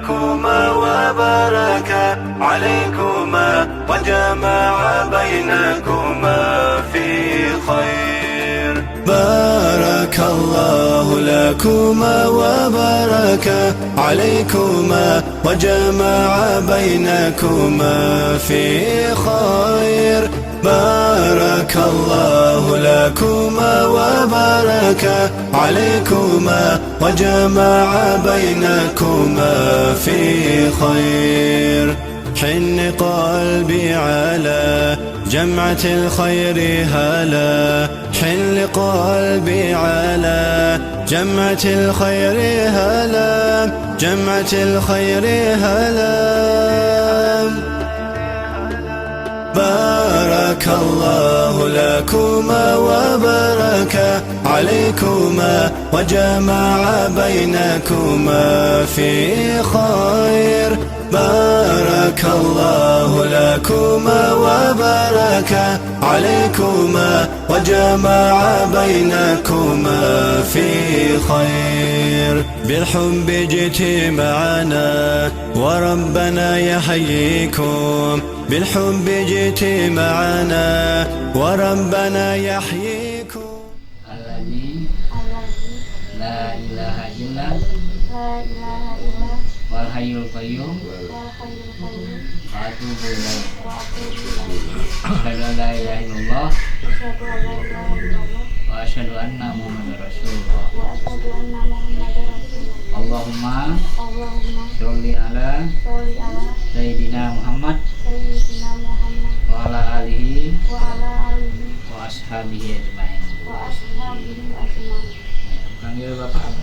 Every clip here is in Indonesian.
لكما وبارك عليكما وجمع بينكما في خير. بارك الله لكما وبارك عليكما وجمع بينكما في خير. بارك الله لكما وبارك عليكما وجمع بينكما في خير. حن قلبي على جمعة الخير هلا، حن قلبي على جمعة الخير هلا، جمعة الخير هلا. بارك الله لكما وبارك عليكما وجمع بينكما في خير. بارك الله لكما وبارك عليكما وجمع بينكما في خير. بالحب جئت معنا وربنا يحييكم، بالحب جئت معنا وربنا يحييكم. الذي لا إله إلا والحي القيوم وأتوب إليه. أشهد أن لا إله إلا الله وأشهد أن محمدا رسول الله. اللهم صل على سيدنا محمد وعلى آله وأصحابه أجمعين. Panggil bapak apa?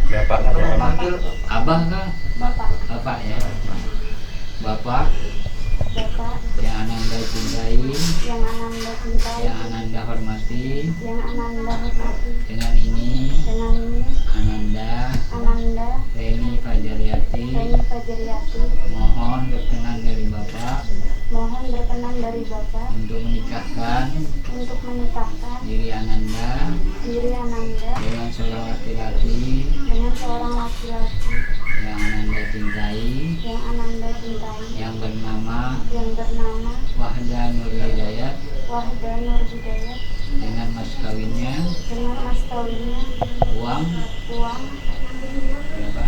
Bapak manggil abah kah? Bapak ya. Bapak yang Ananda cintai, yang Ananda hormati. Dengan ini Ananda Reni Fajariati mohon berkenan dari Bapak untuk menikahkan diri Ananda dengan seorang laki-laki yang Ananda cintai, yang bernama Wahda Nur Hidayat, dengan mas kawinnya uang berapa?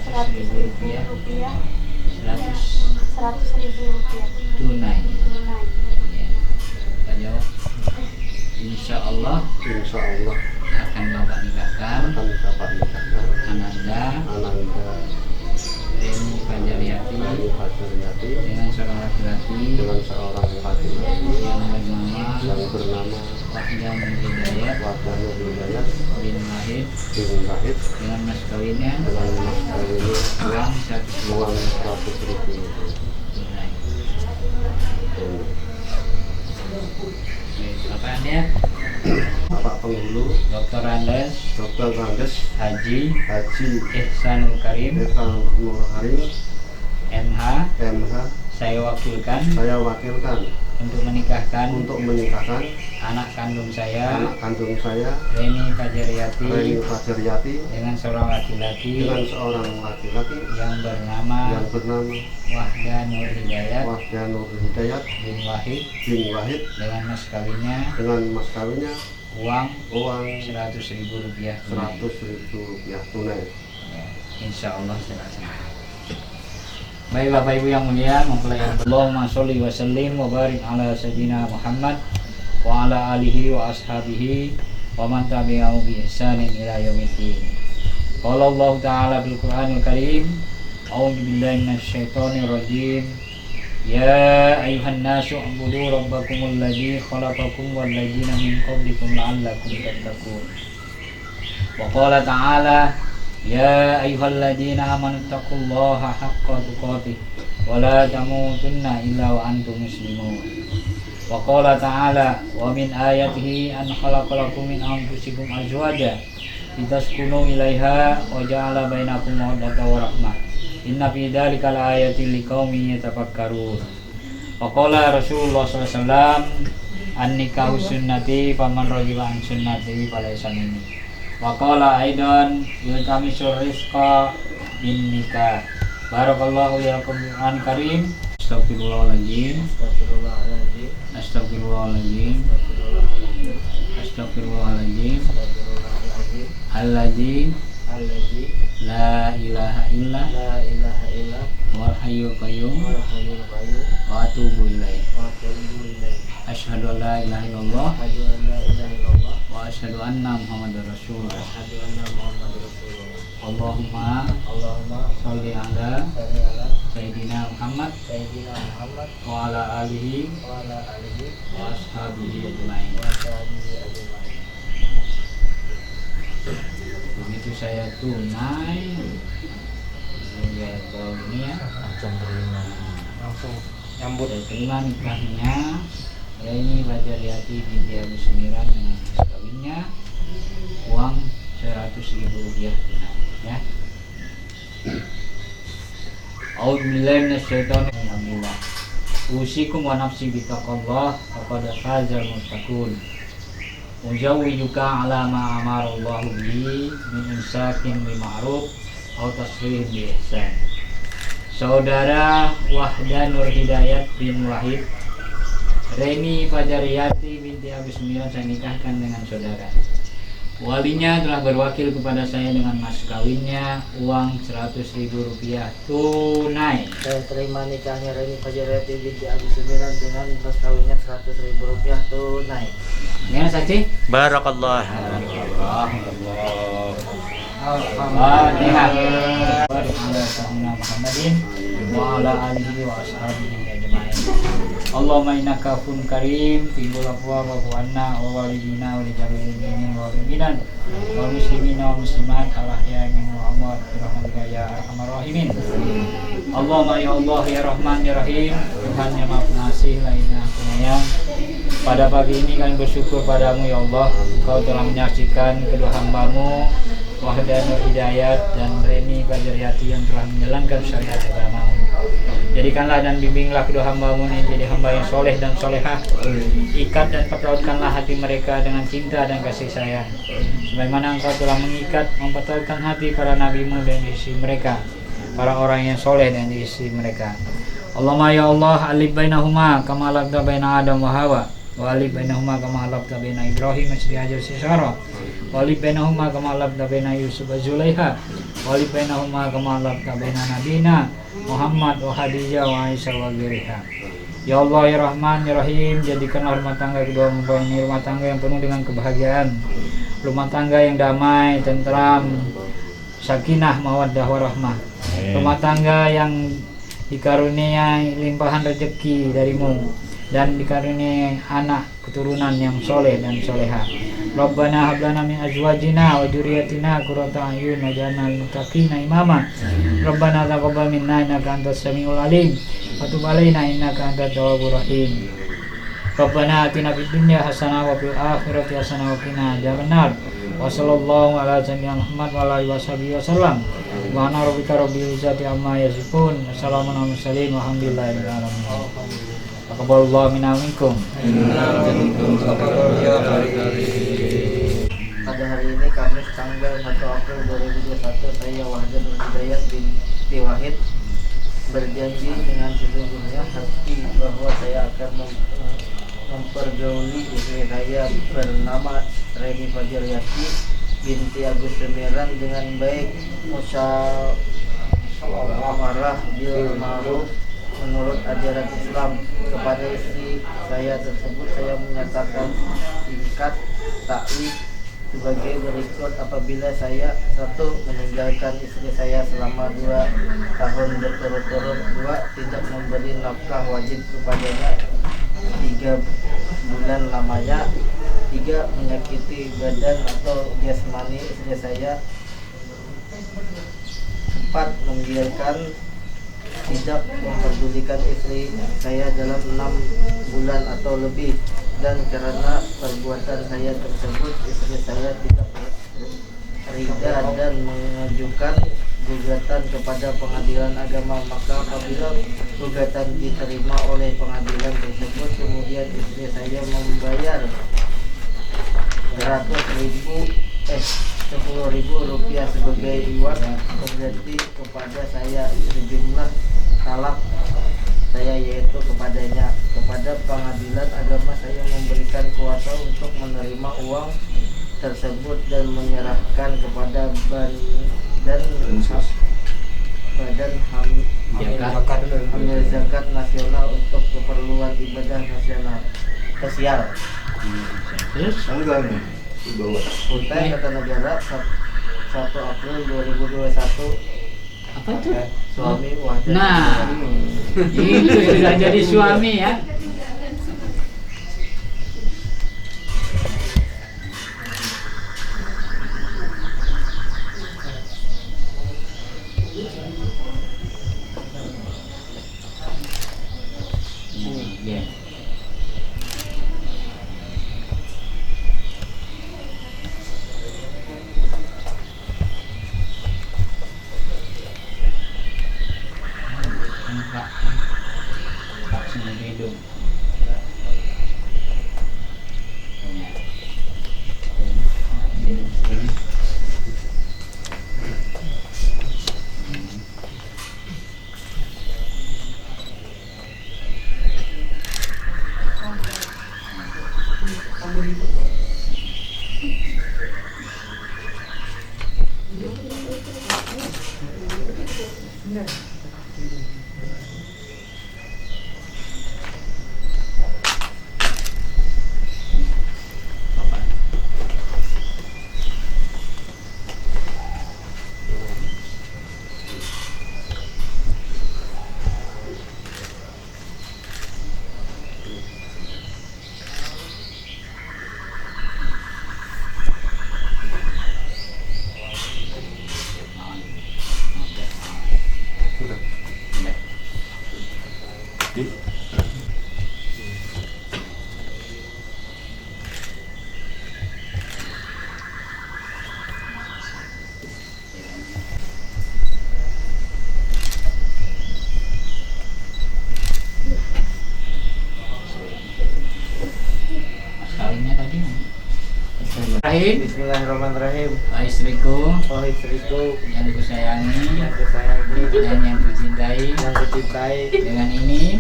100.000 rupiah, 100.000 rupiah tunai. Ya. Kita jawab. Insya Allah akan Bapak nikahkan Ananda Reni Fajariati dengan seorang laki-laki yang bernama Wahda Nur Hidayat bin Wahid, dengan mas kawinnya uang 100.000 tunai. Bapak Anda? Bapak Penghulu Dr. Andes Haji Ihsanul Karim MH saya wakilkan untuk menikahkan anak kandung saya Reni Fajariati dengan seorang laki-laki yang bernama Wahda Nur Hidayat bin Wahid dengan mas kawinnya uang 100.000 rupiah tunai. Ya, insya Allah terlaksana. Baik Bapak Ibu yang mulia, mempelai Allahumma sholli wa sallim wa barik ala sayyidina Muhammad wa ala alihi wa ashabihi wa man tabi'ahu bi ihsanin ila yaumiddin. Qala Allah Ta'ala bil Qur'anil Karim, a'udzu billahi minasy syaithanir rajim. Ya ayuhan nasu ubudu rabbakumul ladzi khalaqakum wal ladzina min qablikum la'allakum tattaqun. Wa qala ta'ala ya ayyuhalladzina amanu taqullaha haqqa tuqatih wa la tamutunna illa wa antum muslimun. Wa qala ta'ala wa min ayatihi an khalaqalakum min anfusikum azwaja litaskunu ilaiha wa ja'ala bainakum mawaddatan wa rahmah. Inna fi dzalika laayatin liqaumin yatafakkarun. Wa qala Rasulullah sallallahu alaihi wasallam an-nikahu sunnati faman raghiba an sunnati falaysa minni. Wa qala aidan yultamisur rizqa bin nikah. Barakallahu lakum bil Qur'an karim. Astagfirullahaladzim. Astagfirullahaladzim. Astagfirullahaladzim. Alladzi la ilaha illa wal hayyul qayyum wa atubu ilaih. Asyhadu an la ilaha illallah wa asyhadu anna Muhammadar Rasulullah. Allahumma sholli ala Sayyidina Muhammad wa ala alihi wa ashabihi ajma'in. Begitu saya tunai ya kalau ini ya langsung nyambut. Saya terima nikahnya Reni Fajariati binti Abu Semiran dengan mas kawinnya, uang 100.000 rupiah tunai ya. A'udzubillahi minasyaitonir rajim. Alhamdulillah. Usikum wa nafsi bittaqwallah faqad fazal muttaqun. Ujawwijuka ala ma amarallahu bihi min imsakin bil ma'ruf aw tasrih bi ihsan. Saudara Wahda Nur Hidayat bin Wahid Reni Fajariati binti Abu Semiran saya nikahkan dengan saudara. Walinya telah berwakil kepada saya dengan mas kawinnya, uang 100.000 rupiah tunai. Saya terima nikahnya Reni Fajariati binti Abu Semiran dengan mas kawinnya 100.000 rupiah tunai. Gimana saksi? Barakallah. Fatihah. Muhammadin wa ala alihi wa ashabihi ajma'in. Allahumma innaka afun karim timbul afwa wa bu'anna wa walidina wa lijami'in wa walidinan wa muslimina wa muslimat al-ahya'i minhum wa amwat birahmatika ya arhamar rahimin. Allahumma ya Allah ya Rahman ya Rahim, Tuhan yang Maha Pengasih la ilaha penyayang. Pada pagi ini kami bersyukur padamu ya Allah, Engkau telah menyaksikan kedua hambamu Wahda Nur Hidayat dan Reni Fajariati yang telah menjalankan syariat agamamu. Jadikanlah dan bimbinglah kedua hambamu ini jadi hamba yang soleh dan solehah. Ikat dan pertautkanlah hati mereka dengan cinta dan kasih sayang, sebagaimana Engkau telah mengikat, mempertautkan hati para nabimu dan isi mereka, para orang yang soleh dan isi mereka. Allahumma ya Allah alif bainahuma kama alafta baina Adam wa Hawa wa alif bainahuma kama alafta baina Ibrahim wa Hajar Sisara wa alif bainahuma kama alafta baina Yusuf wa Zulaiha wa alif bainahuma kama alafta baina Nabina Muhammad wa Khadijah wa Aisyah wa Giriha. Ya Allah ya Rahman ya Rahim, jadikanlah rumah tangga kedua hamba ini rumah tangga yang penuh dengan kebahagiaan, rumah tangga yang damai, tentram, sakinah, mawaddah warahmah, rumah tangga yang dikaruniai limpahan rezeki darimu dan dikaruniai anak keturunan yang soleh dan soleha. Rabbana hablana min azwajina wa dzurriyyatina qurrata a'yun waj'alna lil muttaqina imama. Rabbana taqabbal minna innaka antas samiul alim wa tub 'alaina innaka antat tawwabur rahim. Rabbana atina fid dunya hasanah wa fil akhirati hasanah wa qina adzabannar. Wa sallallahu ala sayyidina Muhammad wa ala alihi wasallam. Wa ana rabbika rabbil izzati amma yasifun. Wassalamu ala mursalin walhamdulillahi rabbil alamin. Taqabbalallahu minna minkum. Pada hari ini Kamis tanggal 1 April 2021 saya Wahda Nur Hidayat binti Wahid berjanji dengan sesungguhnya hati bahwa saya akan mempergauli istri saya bernama Reni Fajariati binti Agus Semiran dengan baik, musyawarah bil ma'ruf menurut ajaran Islam. Kepada istri saya tersebut saya menyatakan ikat taklif sebagai berikut: apabila saya 1. meninggalkan istri saya selama 2 tahun berturut-turut, 2. tidak memberi nafkah wajib kepadanya 3 bulan lamanya, 3. menyakiti badan atau jasmani istri saya, 4. membiarkan tidak memperdulikan istri saya dalam 6 bulan atau lebih, dan karena perbuatan saya tersebut istri saya tidak rida dan mengajukan gugatan kepada pengadilan agama. Maka apabila gugatan diterima oleh pengadilan tersebut, kemudian istri saya membayar 100.000 Rp10.000 sebagai iwat pengganti kepada saya sejumlah talak saya, yaitu kepadanya. Kepada pengadilan agama saya memberikan kuasa untuk menerima uang tersebut dan menyerahkan kepada Badan Hamil Zakat Nasional untuk keperluan ibadah nasional sosial. Terus? Kutai Kartanegara 1 April 2021. Apa itu? Suami Wahdat. Nah, itu sudah jadi suami ya. Ya. Vaksin hidung. Kawinnya tadi. Bismillahirrahmanirrahim. Istriku Oh istriku yang kusayangi yang kusayangi dan yang kucintai, dengan ini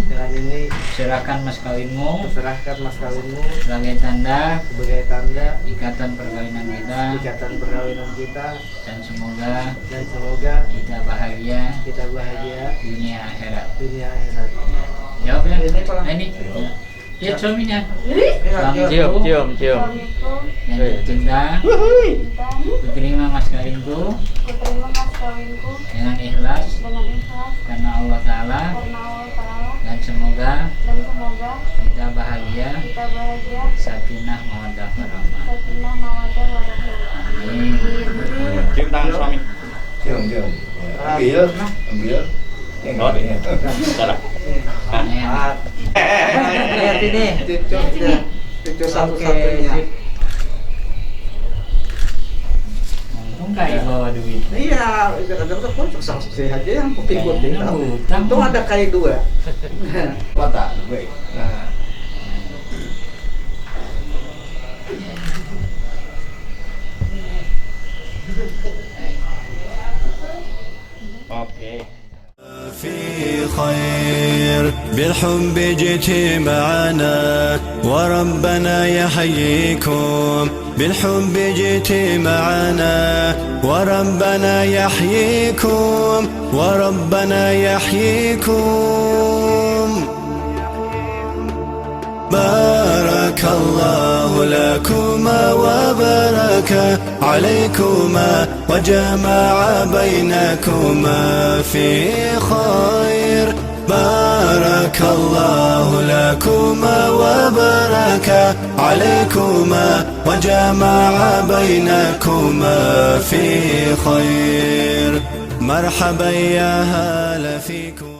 serahkan mas kawinmu serahkan mas kawinmu sebagai tanda sebagai tanda ikatan perkawinan kita, dan semoga kita bahagia dunia akhirat. Jawab Jawab ya. Ini. Lihat suaminya. Suamiku Cium. yang tercinta, kuterima mas kawinku dengan ikhlas karena Allah Ta'ala, dan semoga kita bahagia, sakinah mawaddah warahmah. Amin. Cium tangan suami. Cium. Ambil. Salah. Lihat ini cucu satu-satunya. Untung kayak bawa duit. Iya, kadang-kadang kok saksi aja yang pikir Kayaknya ngutang. untung ada kali 2. Mata, baik. Nah, Oke. في خير بالحب جئت معنا وربنا يحييكم بالحب جئت معنا وربنا يحييكم بارك الله لكما وبارك عليكما وجمع بينكما في خير بارك الله لكما وبارك عليكما وجمع بينكما في خير مرحبا يا هلا فيكم.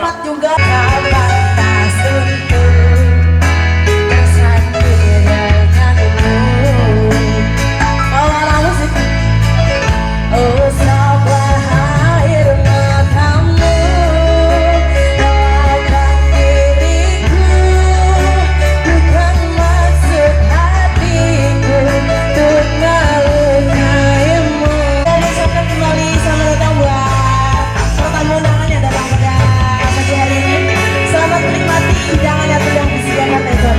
selamat juga batas untuk bersanding denganmu. Awal musik. Oh sabar air matamu, doakan diriku, bukan maksud hatiku untuk melukaimu. Dan ucapkan kembali selamat datang buat tamu undangannya datang pada pagi hari ini. Selamat menikmati hidangan yang telah disediakan Tezon.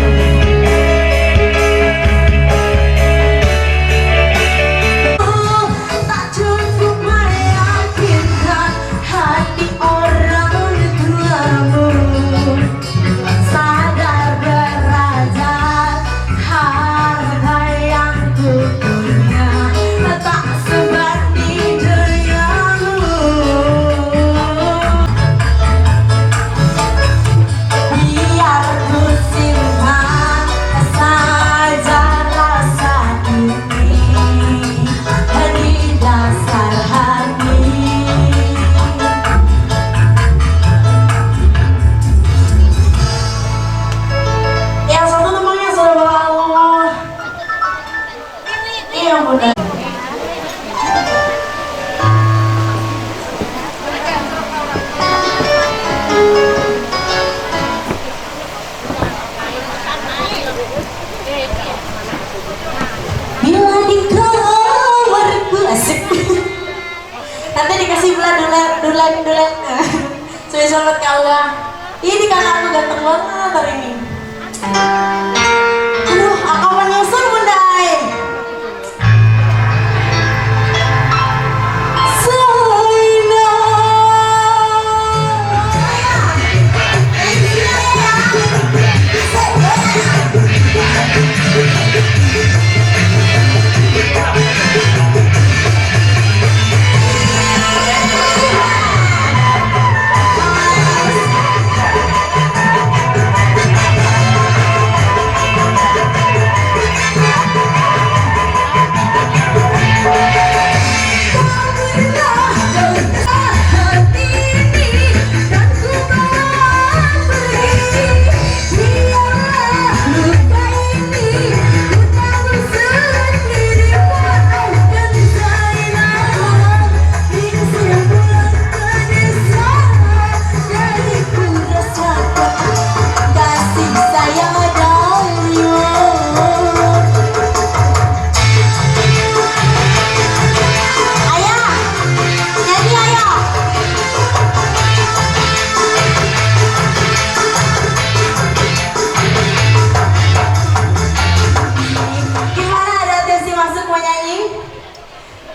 Tak cukup meyakinkan hati orang tuamu, sadar derajat harta yang ku punya tak sebanding denganmu. Biar ku simpan saja rasa ini di dasar hati. Yang satu temannya sudah bawa. Iya bunda. Bila di kamarku asik. Nanti dikasih dulan. Spesial buat Kak Ula. Ini kakak aku ganteng banget hari ini. Aduh, aku menyusun bunda.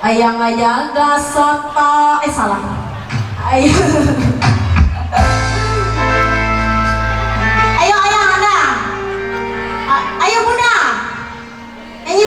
Ayang-ayang gasota, salah. Ayo ayang Anda. Ayo bunda. Ayo.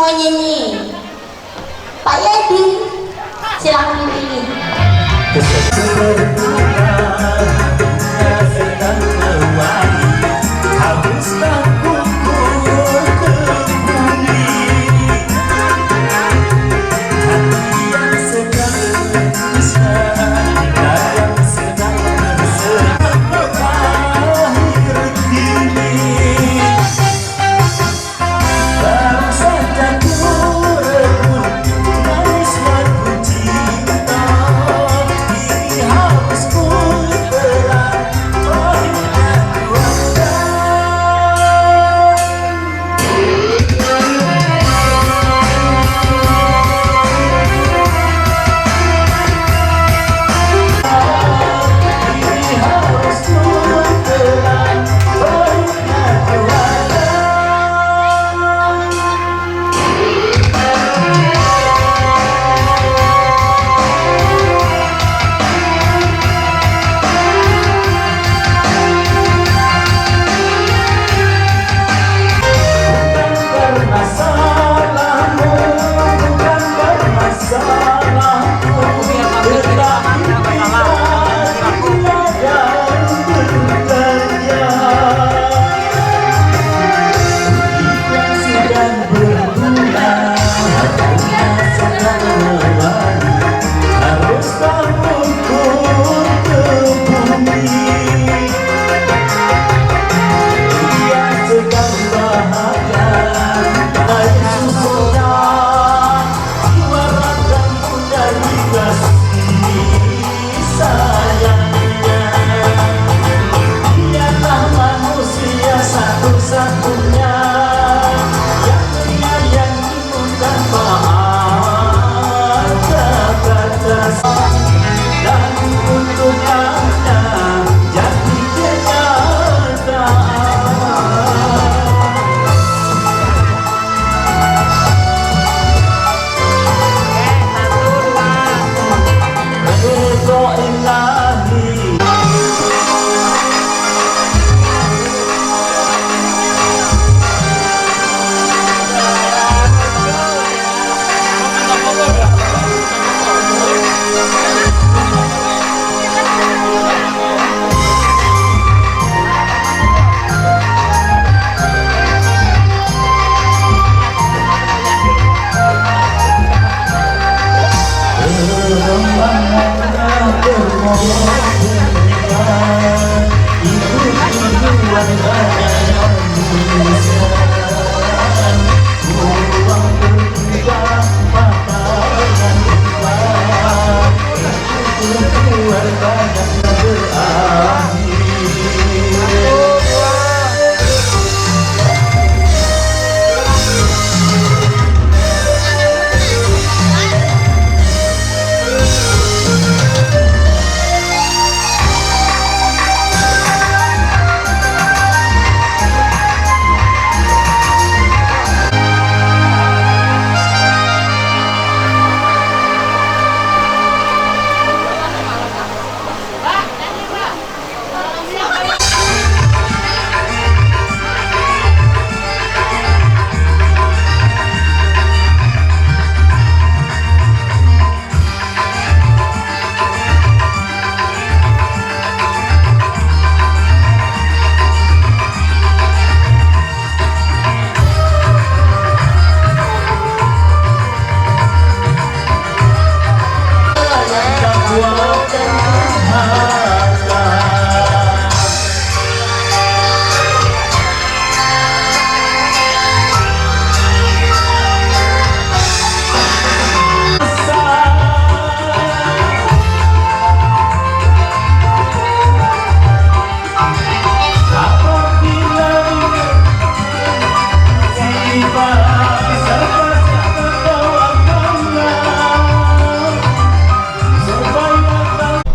mau nyanyi? Pak Yadi, silahkan pilih.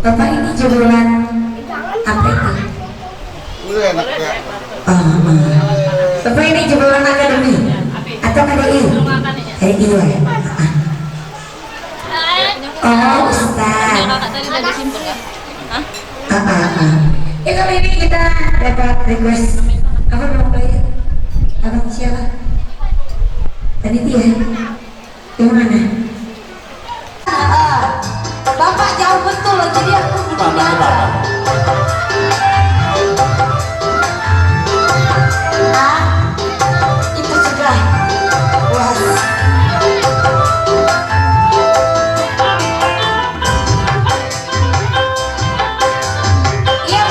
Bapak ini jebolan apa itu? Bapak ini jebolan akademi atau KDI? KDI ya? Oh Ustaz. Ya kali ini kita dapat request apa nama player? Abang siapa? Panitia yang mana? Bapak jauh betul, jadi aku begini aja. Nah, itu sudah puas. Iya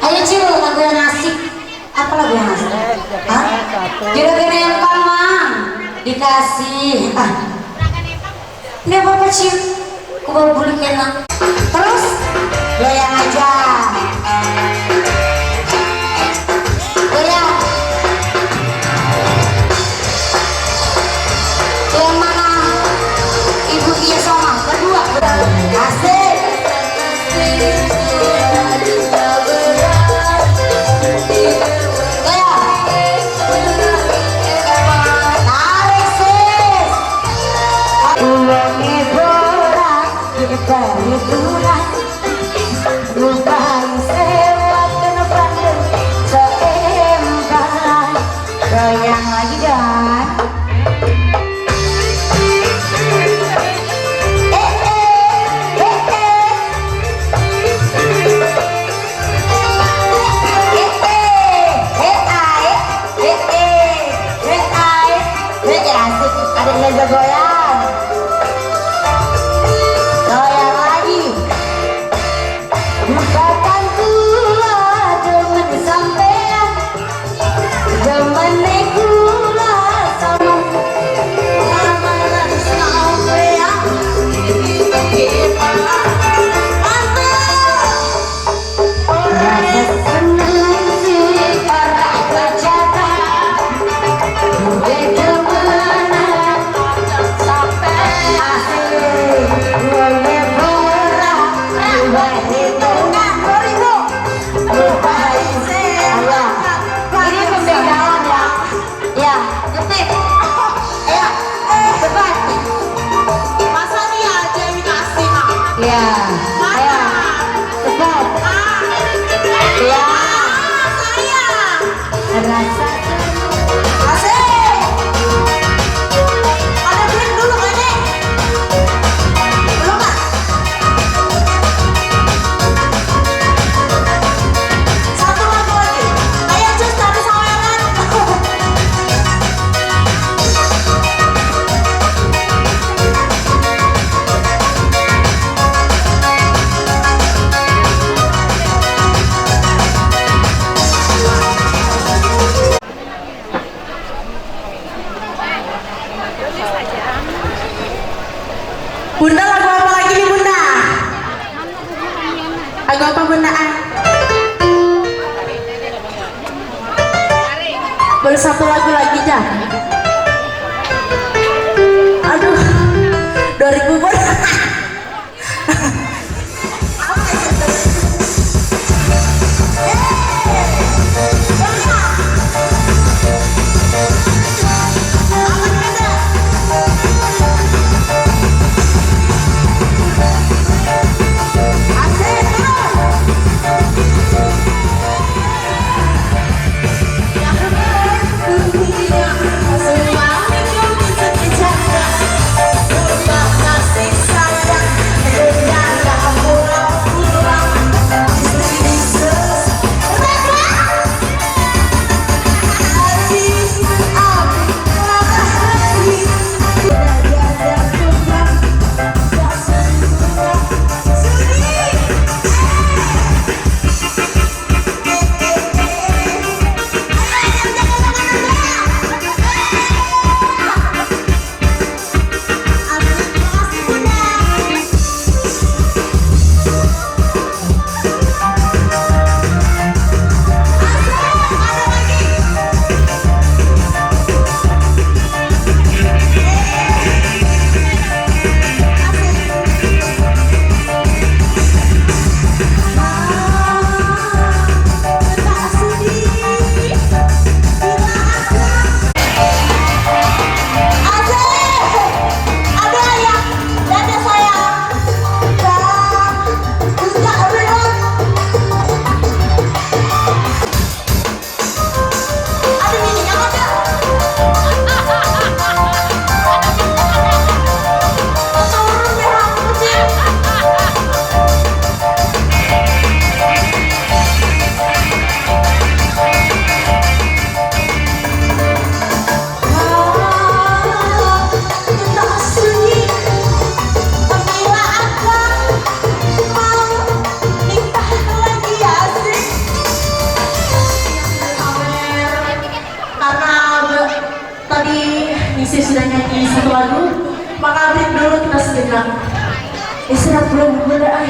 ayo Cil, lagu yang asik. Apa lagu yang asik? Juragan empang mang dikasih. Ini apa Cil? Aku bawa bulu kena. Terus goyang aja. Goyang. Yang mana? Ibu Iya Soma berdua. Asik. Goyang lagi dan ada goyang, goyang lagi. Bukan gula demen sampean, demen gula sama lamaran sampean. Rasa senang sih para berjaga, Bunda, lagu apa lagi nih Bunda? Lagu apa Bunda? Boleh satu lagu lagi, Jah? 2000 pun. Isi sudah nyanyi satu lagu, maka break dulu kita sejenak. Istirahat belum mulai.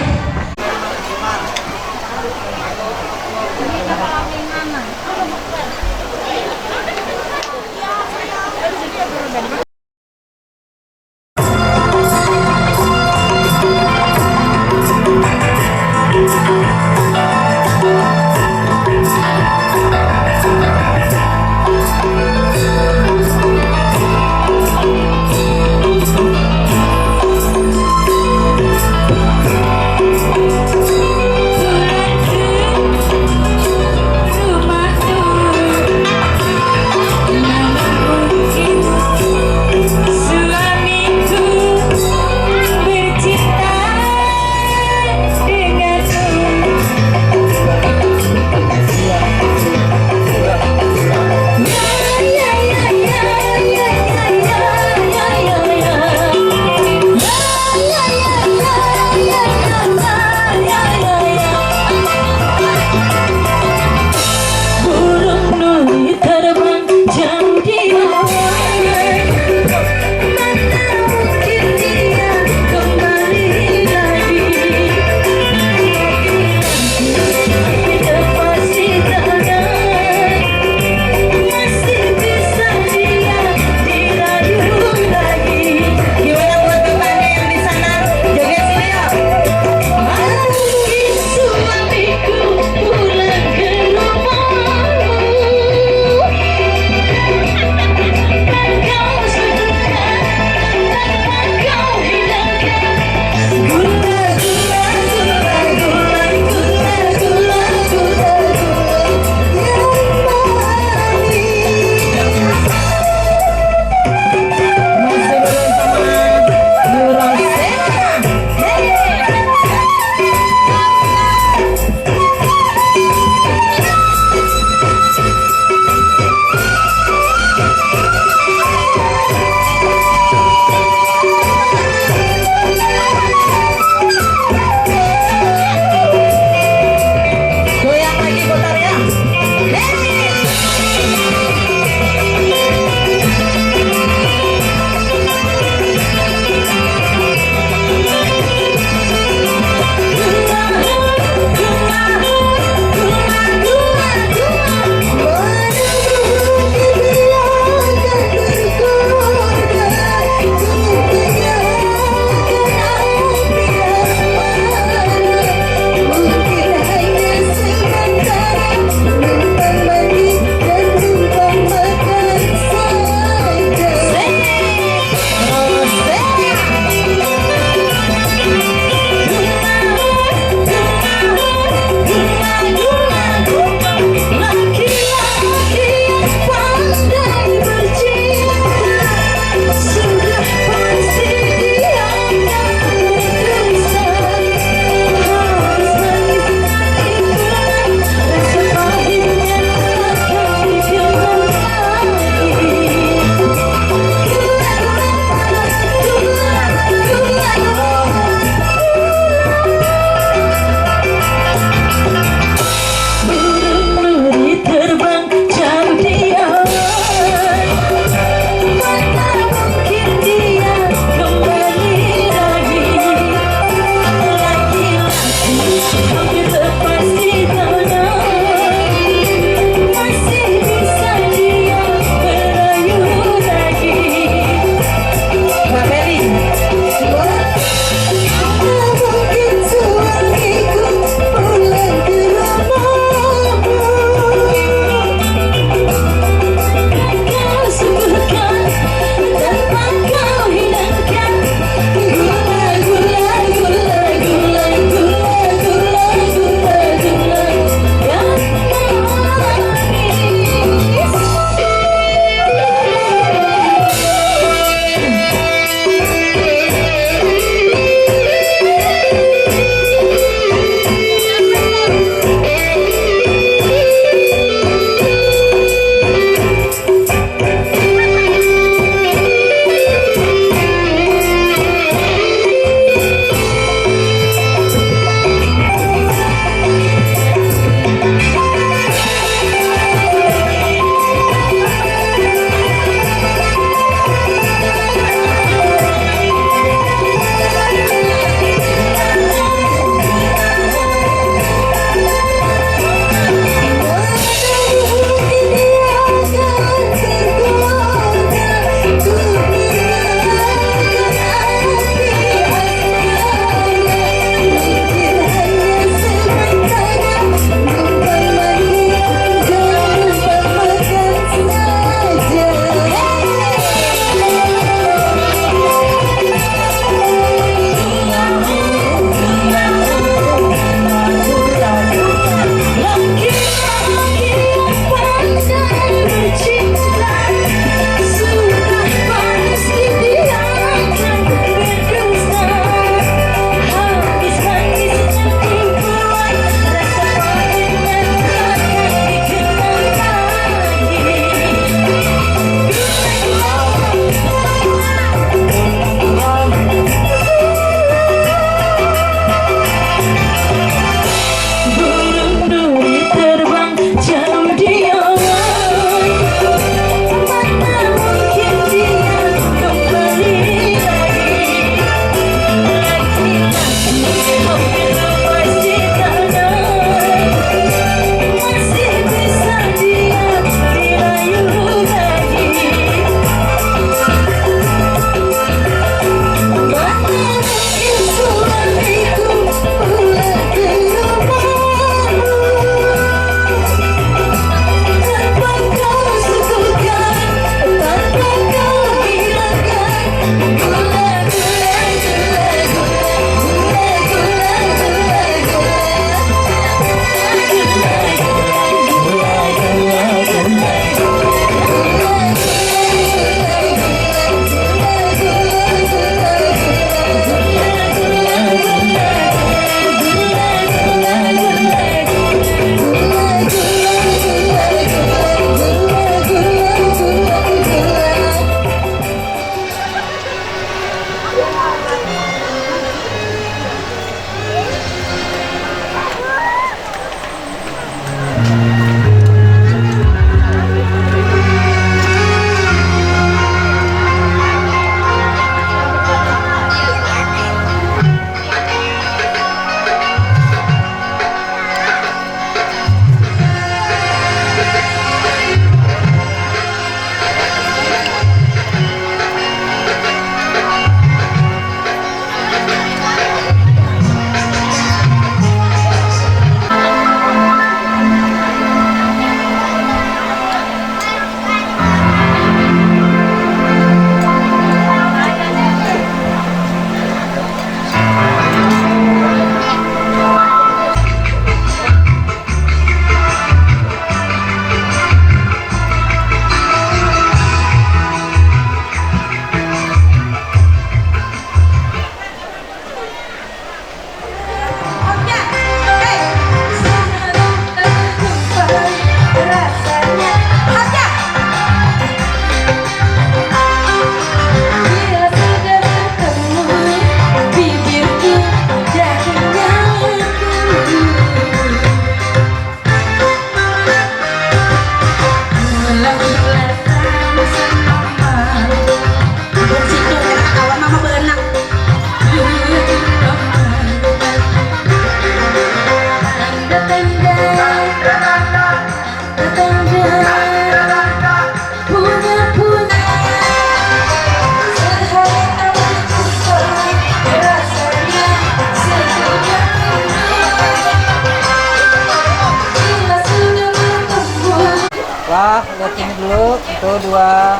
Pak.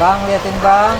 Bang, liatin Bang.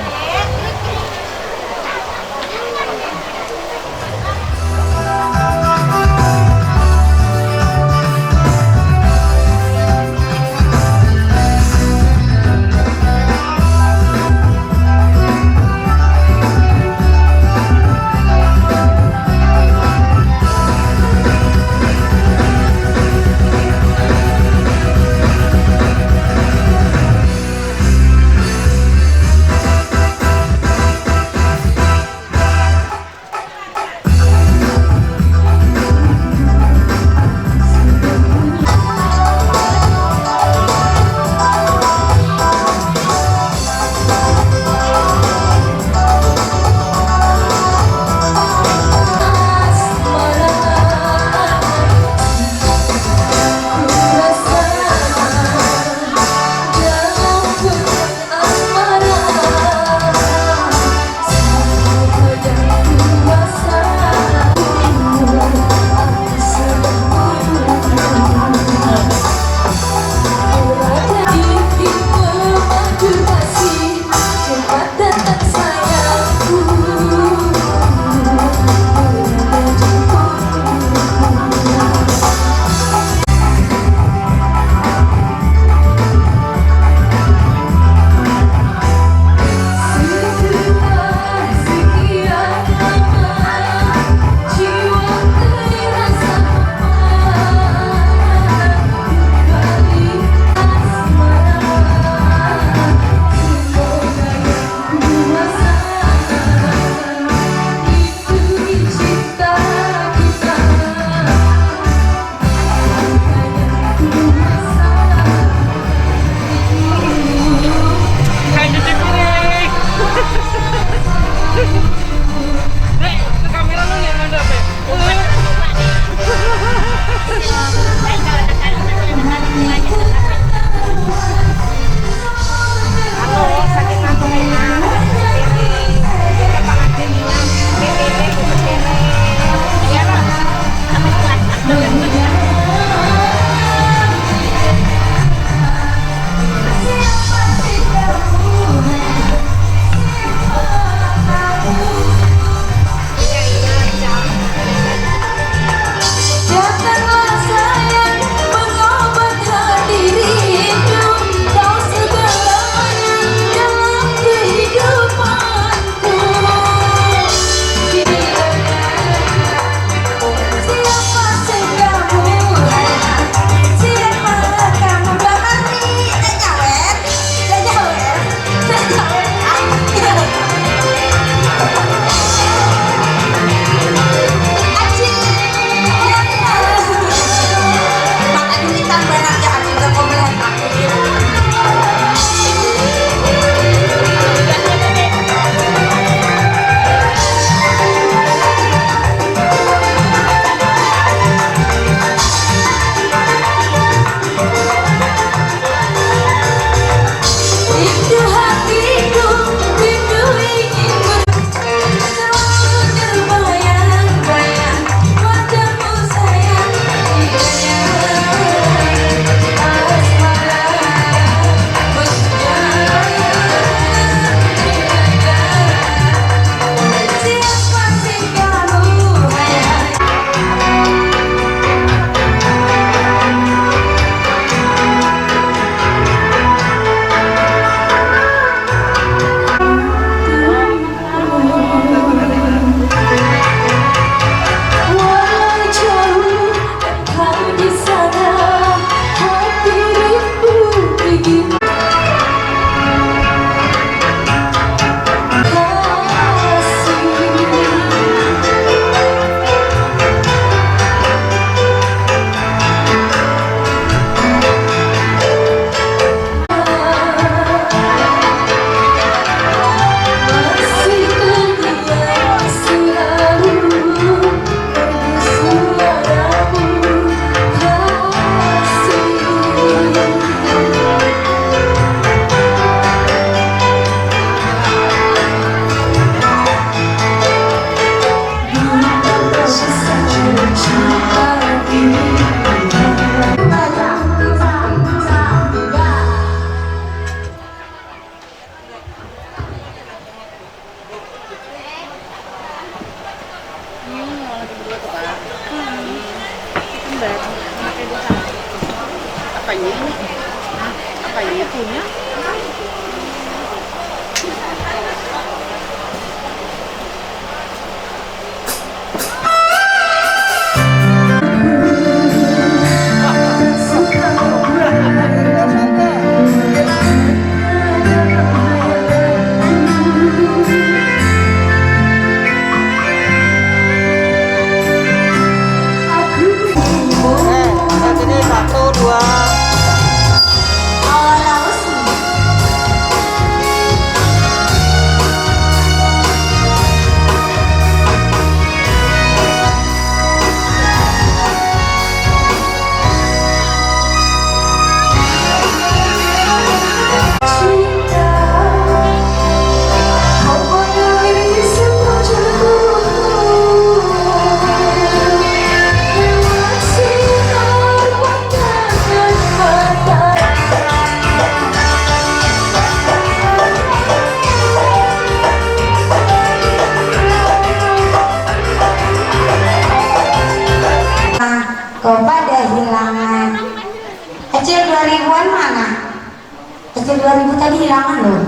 kehilangan loh.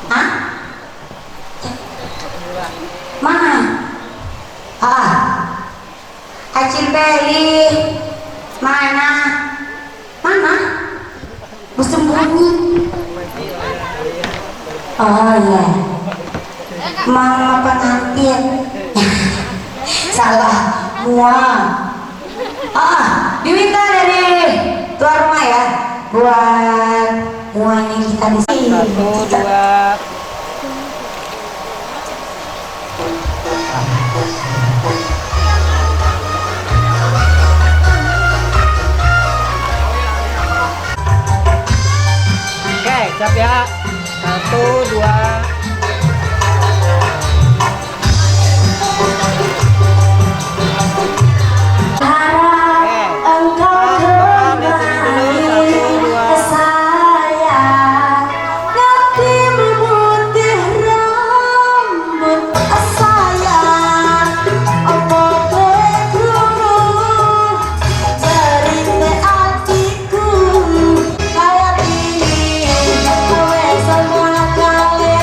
Hah? Mana? Acil Beli mana? Mana? Bersembunyi. Oh iya, mama pengantin. Salah, mual. Diminta dari tuan rumah ya, buat muanya kita di sini. 1, 2. Oke, siap ya. 1, 2. Kayak ini, kowe semua kali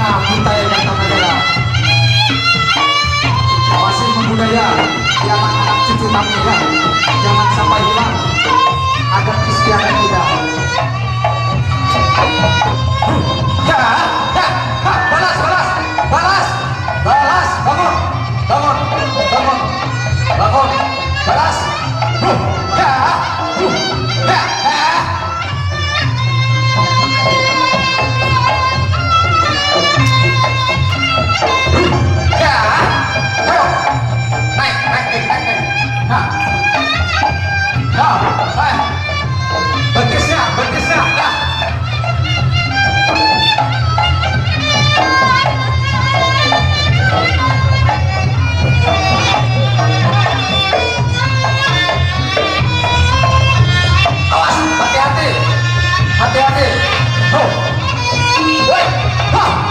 kita yang datang negara masih membudaya di anak-anak cucu kami ya. Jangan sampai hilang agar istiadat kita. Ya, balas, bangun, balas. Betisnya, dah. Awas, hati-hati. Oh. Woi, ah,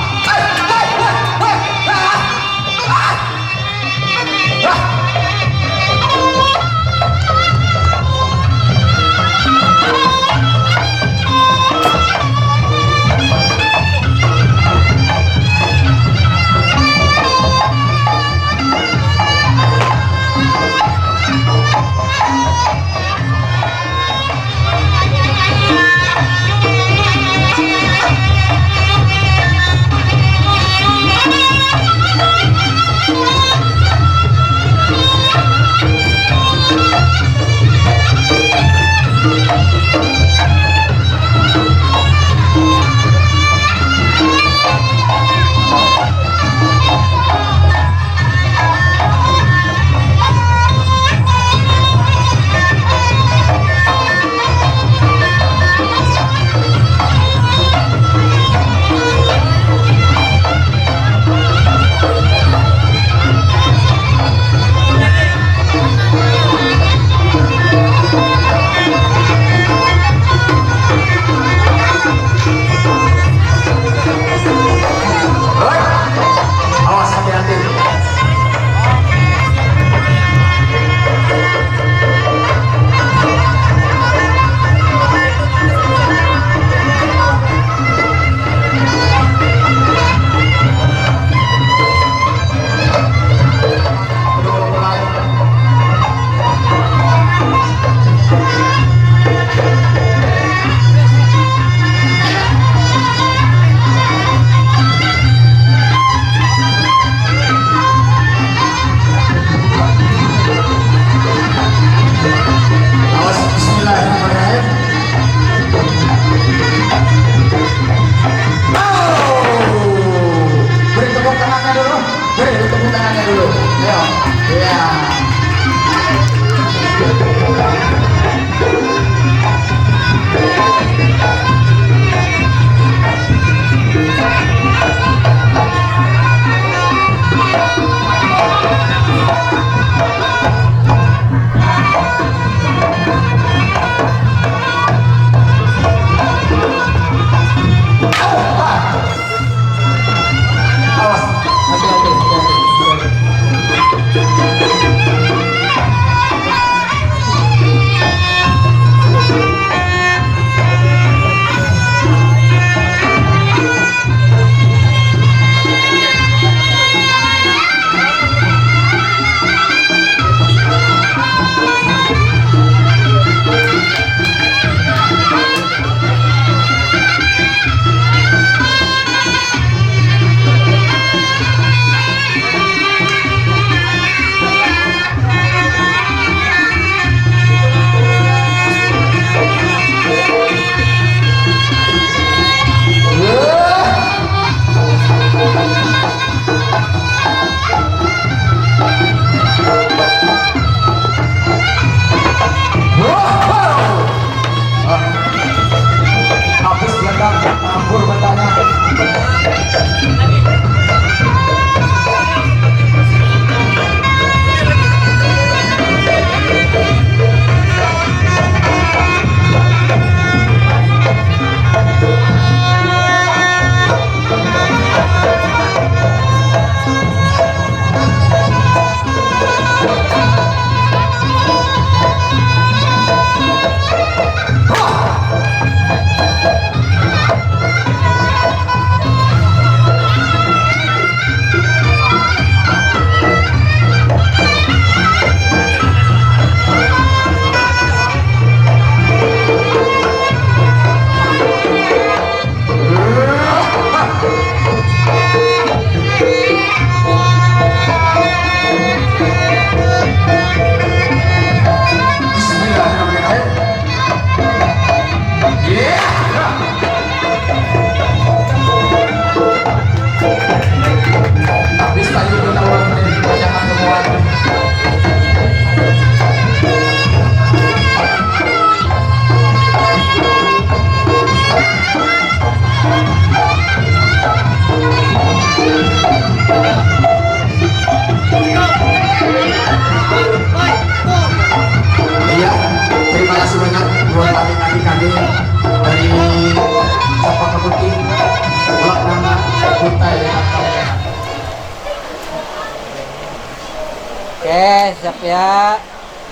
Oke, siap ya.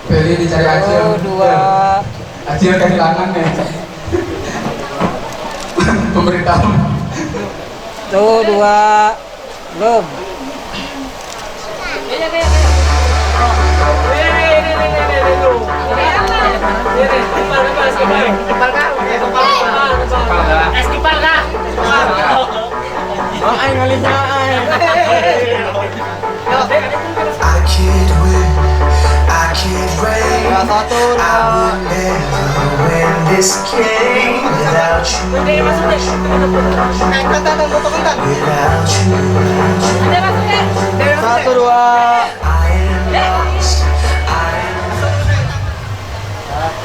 Beli dicari Acil. 2. Acil kehilangan nih. Pemberitahu. 2. Belum. I can't win, I can't reign. I would never win this game without you. Without you. 1, 2. I am lost. I am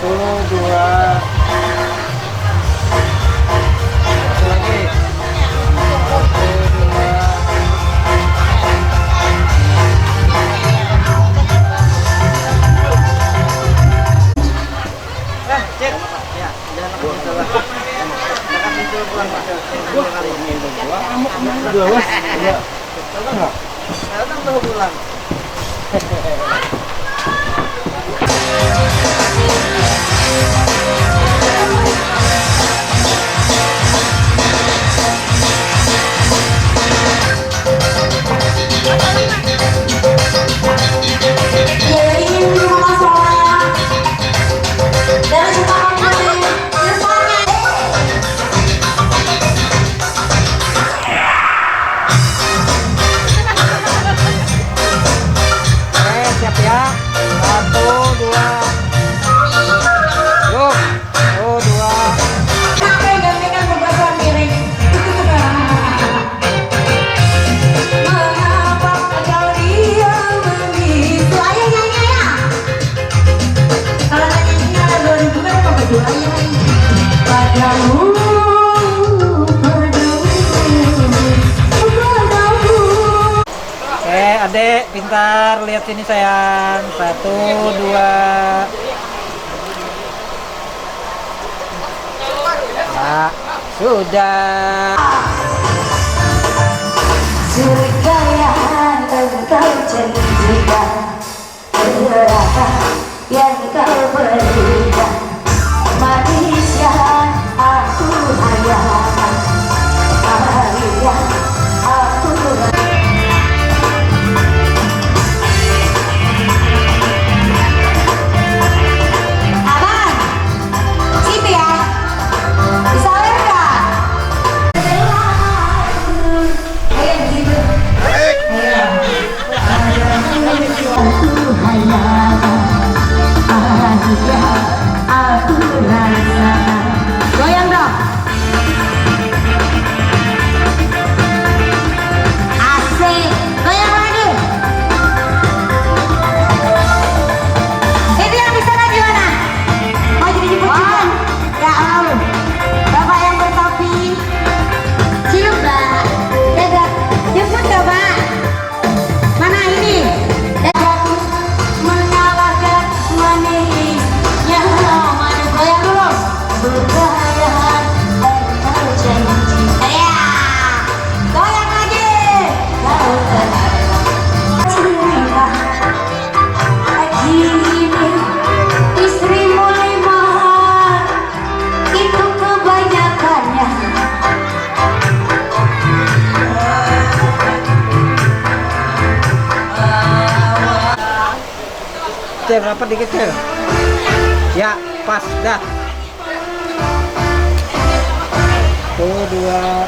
1, 2. Satu lagi. 1, 2. Cek. Ya, jangan lupa. Silakan pintu pulang Pak. Dua kali. Dua, Mas. Ya. Datang tuh pulang. Siap ya. 1, 2. Yuk. 1, 2. Sampai gantikan beberapa miring. Mengapa kau diam begitu? Ayo nyanyi ya. Kalau nyanyinya 2000 kan apa berdua ya? Padamu. Oke, adek pintar, lihat sini sayang. 1, 2. Nah, sudah. Surga yang engkau janjikan, neraka yang kau berikan, manis yang aku hayalkan, hari yang aku aman, situ ya, bisa enggak? Ayo gitu. Aku hayalkan, aku rasakan. Goyang dong. Asik. Goyang lagi. Itu yang bisa lagi mana? Mau jadi jemput juga? Gak mau. Bapak yang bertopi. Cium, Mbak. Dadah. Jemput gak, Pak? Mana ini? Dadah. Mengalahkan manisnya. Mana goyang dulu? Bergayaan engkau janji. Ya. Goyang lagi. Kau cinta. Kini istrimu 5. Itu kebanyakannya. Cek rapat dikit cek. Ya, pas dah. 1, 2.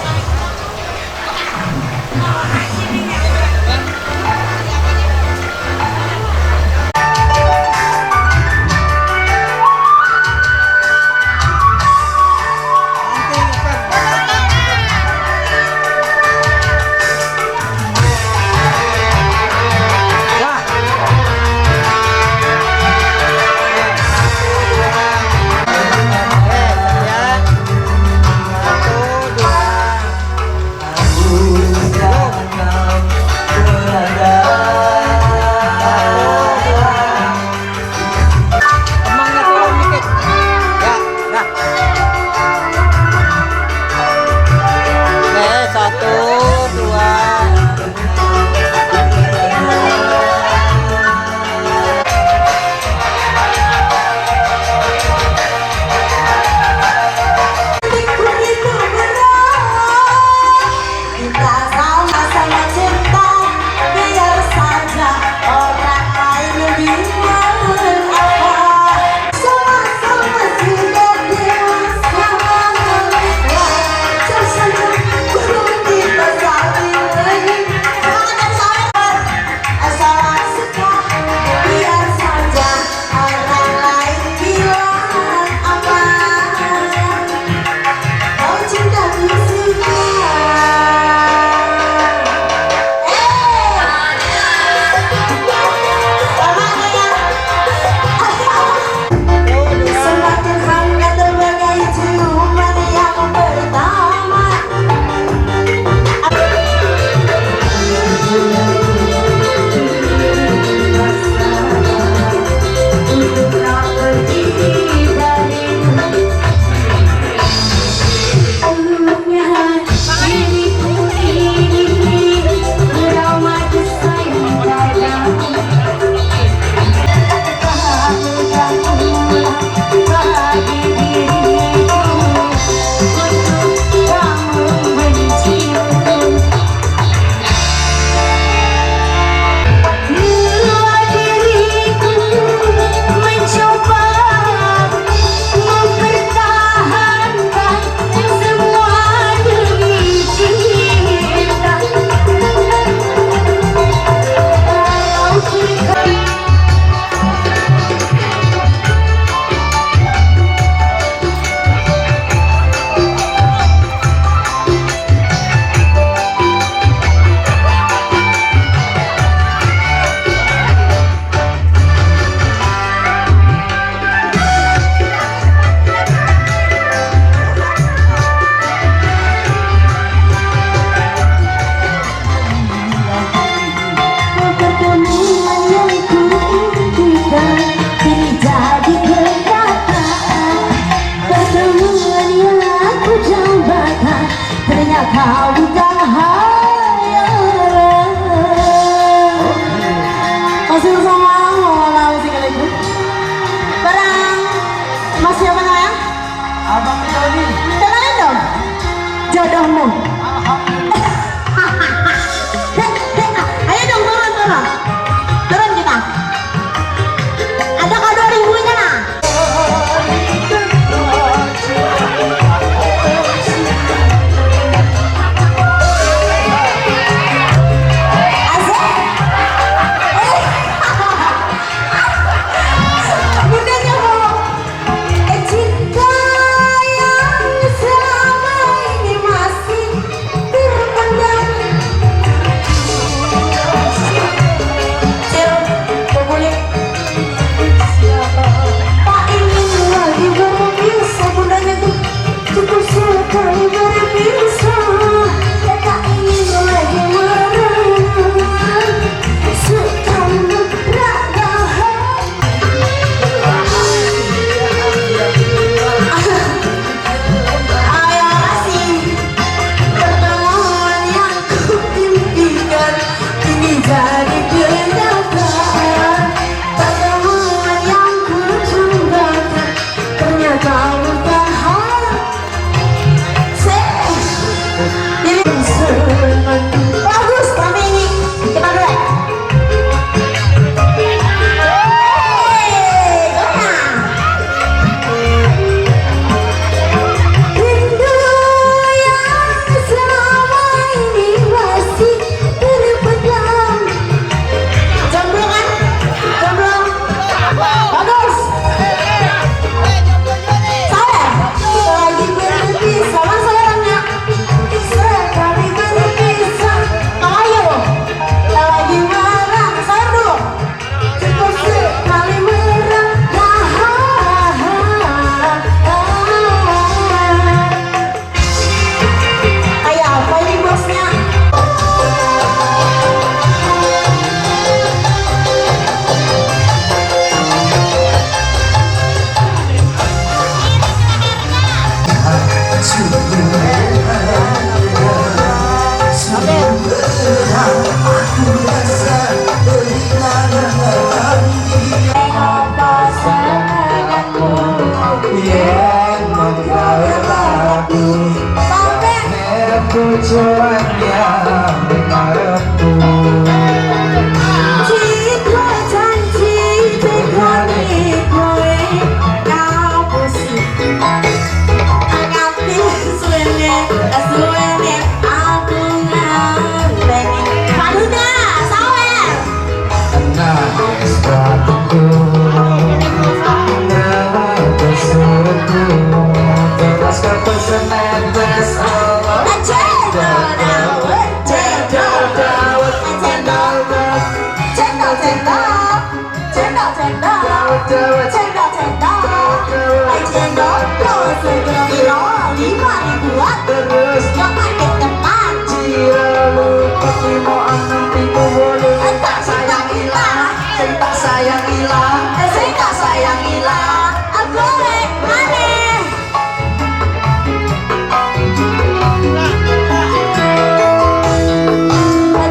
mau angan tipu boleh tak sayang ilang, sing tak sayang ilang, sing tak sayang ilang. Boleh aneh.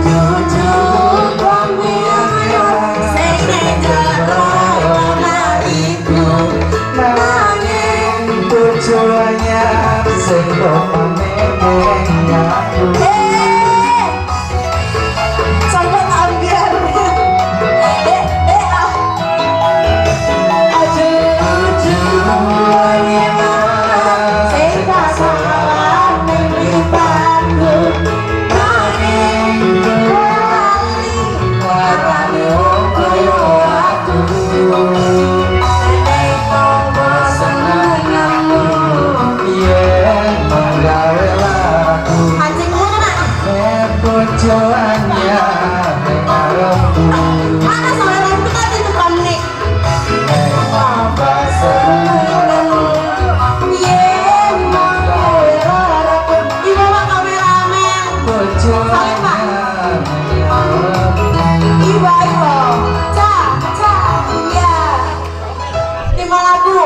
Jujur kami sing negara iku Nanging tujuannya sing pamengnya. Sampai ambiar. Tujuannya mengarepku mana soalnya itu kan itu komik. apa senengmu Di bawah kameramen. tujuannya mengarepku. Iwa Iwa. Ca, ya. 5 lagu.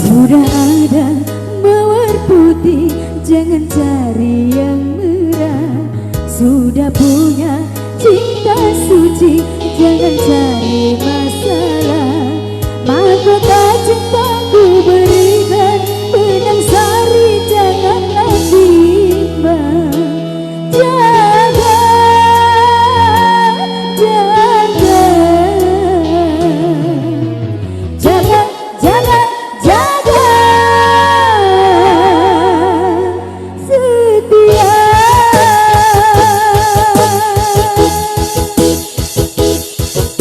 Sudah ada mawar putih, jangan cari yang merah. Sudah punya cinta suci, jangan cari masalah. Mahkota cintaku berikan benang sari, janganlah bimbang. Jaga, jaga, jaga, jaga, jaga setia.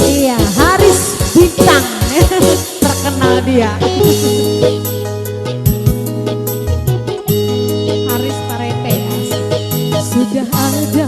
Iya, Haris Bintang terkenal dia. Haris Parete ya. Sudah ada